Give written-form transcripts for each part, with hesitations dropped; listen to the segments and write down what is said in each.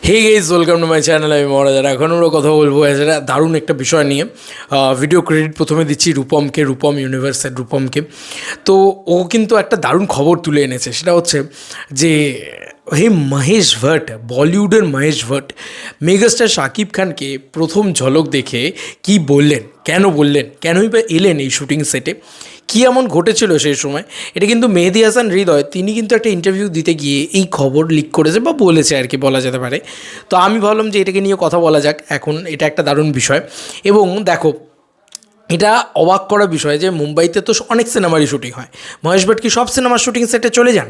Hey guys, welcome to my channel. আমি মহারাজার। এখন আমরা কথা বলবো সেটা দারুণ একটা বিষয় নিয়ে। ভিডিও ক্রেডিট প্রথমে দিচ্ছি রূপমকে, রূপম ইউনিভার্সের রূপমকে। তো ও কিন্তু একটা দারুণ খবর তুলে এনেছে, সেটা হচ্ছে যে হে মহেশ ভট্ট, বলিউডের মহেশ ভট্ট মেগাস্টার শাকিব খানকে প্রথম ঝলক দেখে কি বললেন, কেন বললেন, কেনই বা এলেন এই শুটিং সেটে, কী এমন ঘটেছিল সেই সময়। এটা কিন্তু মেহেদী হাসান হৃদয়, তিনি কিন্তু একটা ইন্টারভিউ দিতে গিয়ে এই খবর লিক করেছে বা বলেছে আর কি, বলা যেতে পারে। তো আমি ভাবলাম যে এটাকে নিয়ে কথা বলা যাক এখন, এটা একটা দারুণ বিষয়। এবং দেখো, এটা অবাক করা বিষয় যে মুম্বাইতে তো অনেক সিনেমারই শুটিং হয়, মহেশ ভাট কি সব সিনেমার শুটিং সেটে চলে যান?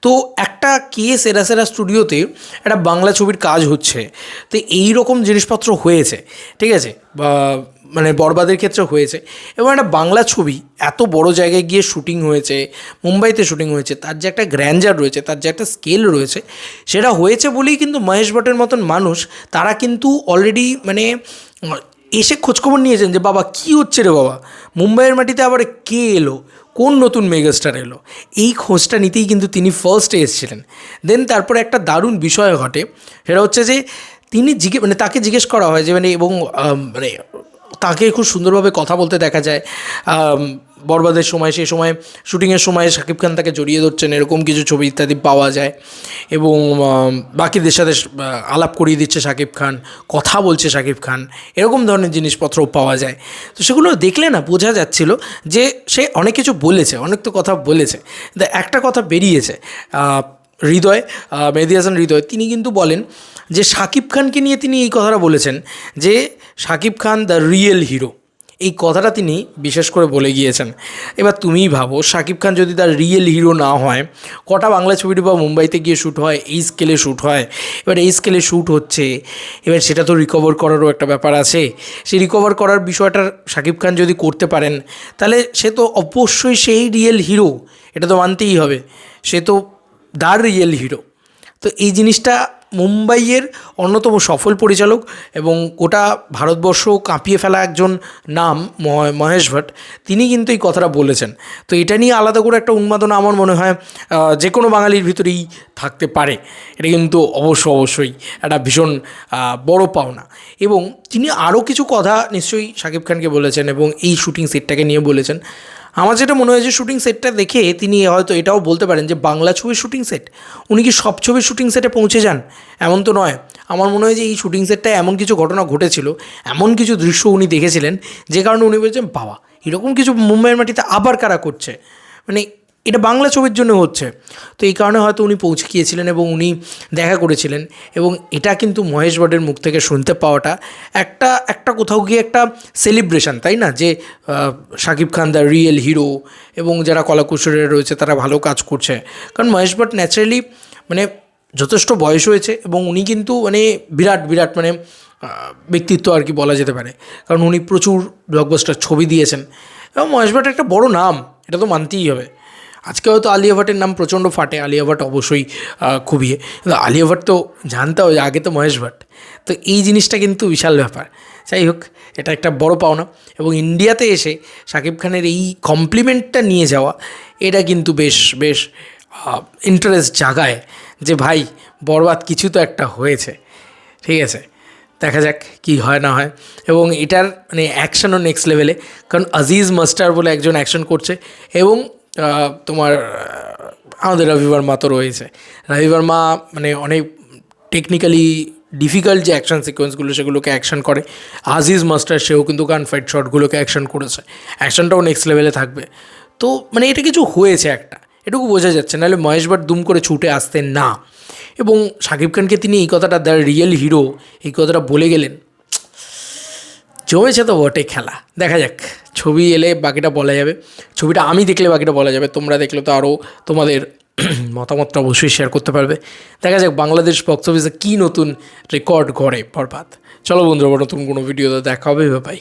তো একটা কে সেরা সেরা স্টুডিওতে একটা বাংলা ছবির কাজ হচ্ছে, তো এই রকম জিনিসপত্র হয়েছে, ঠিক আছে, বা মানে বরবাদের ক্ষেত্রে হয়েছে। এবং একটা বাংলা ছবি এত বড় জায়গায় গিয়ে শুটিং হয়েছে, মুম্বাইতে শুটিং হয়েছে, তার যে একটা গ্র্যান্ডার রয়েছে, তার যে একটা স্কেল রয়েছে, সেটা হয়েছে বলেই কিন্তু মহেশ ভটের মতন মানুষ, তারা কিন্তু অলরেডি মানে এসে খোঁজখবর নিয়েছেন যে বাবা কী হচ্ছে রে বাবা, মুম্বাইয়ের মাটিতে আবার কে এলো, কোন নতুন মেগাস্টার এলো, এই খোঁজটা নিতেই কিন্তু তিনি ফার্স্টে এসেছিলেন। দেন তারপরে একটা দারুণ বিষয় ঘটে, সেটা হচ্ছে যে তিনি তাকে জিজ্ঞেস করা হয় যে এবং মানে তাকে খুব সুন্দরভাবে কথা বলতে দেখা যায় বরবাদের সময়, সেই সময় শুটিংয়ের সময় শাকিব খান তাকে জড়িয়ে ধরছেন, এরকম কিছু ছবি ইত্যাদি পাওয়া যায়। এবং বাকিদের সাথে আলাপ করিয়ে দিচ্ছে শাকিব খান, কথা বলছে শাকিব খান, এরকম ধরনের জিনিসপত্রও পাওয়া যায়। তো সেগুলো দেখলে না বোঝা যাচ্ছিল যে সে অনেক কিছু বলেছে, অনেক তো কথা বলেছে। একটা কথা বেরিয়েছে, হৃদয়, মেহেদী হাসান হৃদয়, তিনি কিন্তু বলেন যে শাকিব খানকে নিয়ে তিনি এই কথাটা বলেছেন যে Shakib Khan the real hero, এই কথাটা তিনি বিশেষ করে বলে গিয়েছেন। এবার তুমিই ভাবো, শাকিব খান যদি তার রিয়েল হিরো না হয়, কটা বাংলা ছবিটি বা মুম্বাইতে গিয়ে শ্যুট হয়, এই স্কেলে শ্যুট হয়, এবার এই স্কেলে শ্যুট হচ্ছে, এবার সেটা তো রিকভার করারও একটা ব্যাপার আছে। সেই রিকভার করার বিষয়টা শাকিব খান যদি করতে পারেন, তাহলে সে তো অবশ্যই সেই রিয়েল হিরো, এটা তো মানতেই হবে, সে তো দ্য রিয়েল হিরো। তো এই জিনিসটা মুম্বাইয়ের অন্যতম সফল পরিচালক এবং গোটা ভারতবর্ষ কাঁপিয়ে ফেলা একজন নাম মহেশ ভাট, তিনি কিন্তু এই কথাটা বলেছেন। তো এটা নিয়ে আলাদা করে একটা উন্মাদনা আমার মনে হয় যে কোনো বাঙালির ভিতরেই থাকতে পারে। এটা কিন্তু অবশ্যই একটা ভীষণ বড় পাওনা। এবং তিনি আরও কিছু কথা নিশ্চয়ই শাকিব খানকে বলেছেন এবং এই শুটিং সেটটাকে নিয়ে বলেছেন। আমার যেটা মনে হয় যে শুটিং সেটটা দেখে তিনি হয়তো এটাও বলতে পারেন যে বাংলা ছবির শুটিং সেট, উনি কি সব ছবির শুটিং সেটে পৌঁছে যান এমন তো নয়। আমার মনে হয় যে এই শুটিং সেটটায় এমন কিছু ঘটনা ঘটেছিল, এমন কিছু দৃশ্য উনি দেখেছিলেন, যে কারণে উনি বলছেন বাবা এরকম কিছু মুম্বাইয়ের মাটিতে আবার কারা করছে, মানে এটা বাংলা ছবির জন্য হচ্ছে। তো এই কারণে হয়তো উনি পৌঁছে গিয়েছিলেন এবং উনি দেখা করেছিলেন। এবং এটা কিন্তু মহেশ ভটের মুখ থেকে শুনতে পাওয়াটা একটা একটা কোথাও গিয়ে একটা সেলিব্রেশন, তাই না, যে Shakib Khan the real hero এবং যারা কলাকুশলীরা রয়েছে তারা ভালো কাজ করছে। কারণ মহেশ ভট ন্যাচারালি মানে যথেষ্ট বয়স হয়েছে এবং উনি কিন্তু মানে বিরাট বিরাট মানে ব্যক্তিত্ব আর কি বলা যেতে পারে, কারণ উনি প্রচুর ব্লকবাস্টার ছবি দিয়েছেন এবং মহেশ ভট একটা বড় নাম, এটা তো মানতেই হবে। আজকে হয়তো আলিয়া ভাটের নাম প্রচণ্ড ফাটে, আলিয়া ভাট অবশ্যই খুবই, কিন্তু আলিয়া ভাট তো জানতে হবে আগে তো মহেশ ভাট। তো এই জিনিসটা কিন্তু বিশাল ব্যাপার। যাই হোক, এটা একটা বড় পাওনা এবং ইন্ডিয়াতে এসে শাকিব খানের এই কমপ্লিমেন্টটা নিয়ে যাওয়া, এটা কিন্তু বেশ বেশ ইন্টারেস্ট জাগায় যে ভাই বরবাদ কিছু তো একটা হয়েছে, ঠিক আছে, দেখা যাক কী হয় না হয়। এবং এটার মানে অ্যাকশনও নেক্সট লেভেলে, কারণ আজিজ মাস্টার বলে একজন অ্যাকশন করছে এবং তোমার আমাদের রবি বর্মা তো রয়েছে। রবি বর্মা মানে অনেক টেকনিক্যালি ডিফিকাল্ট যে অ্যাকশন সিকোয়েন্সগুলো সেগুলোকে অ্যাকশন করে। আজিজ মাস্টার সেও কিন্তু গান ফাইট শটগুলোকে অ্যাকশন করেছে, অ্যাকশনটাও নেক্সট লেভেলে থাকবে। তো মানে এটা কিছু হয়েছে একটা, এটুকু বোঝা যাচ্ছে, নাহলে মহেশ ভাট দুম করে ছুটে আসতেন না। এবং শাকিব খানকে তিনি এই কথাটা দ্য রিয়েল হিরো এই কথাটা বলে গেলেন, জমেছে তো বটে খেলা। দেখা যাক, ছবি এলে বাকিটা বলা যাবে, ছবিটা আমি দেখলে বাকিটা বলা যাবে, তোমরা দেখলে তো আরও তোমাদের মতামতটা অবশ্যই শেয়ার করতে পারবে। দেখা যাক বাংলাদেশ বক্স অফিসে কী নতুন রেকর্ড গড়ে বরবাদ। চলো বন্ধুরা, নতুন কোনো ভিডিওতে দেখা হবে, বাই।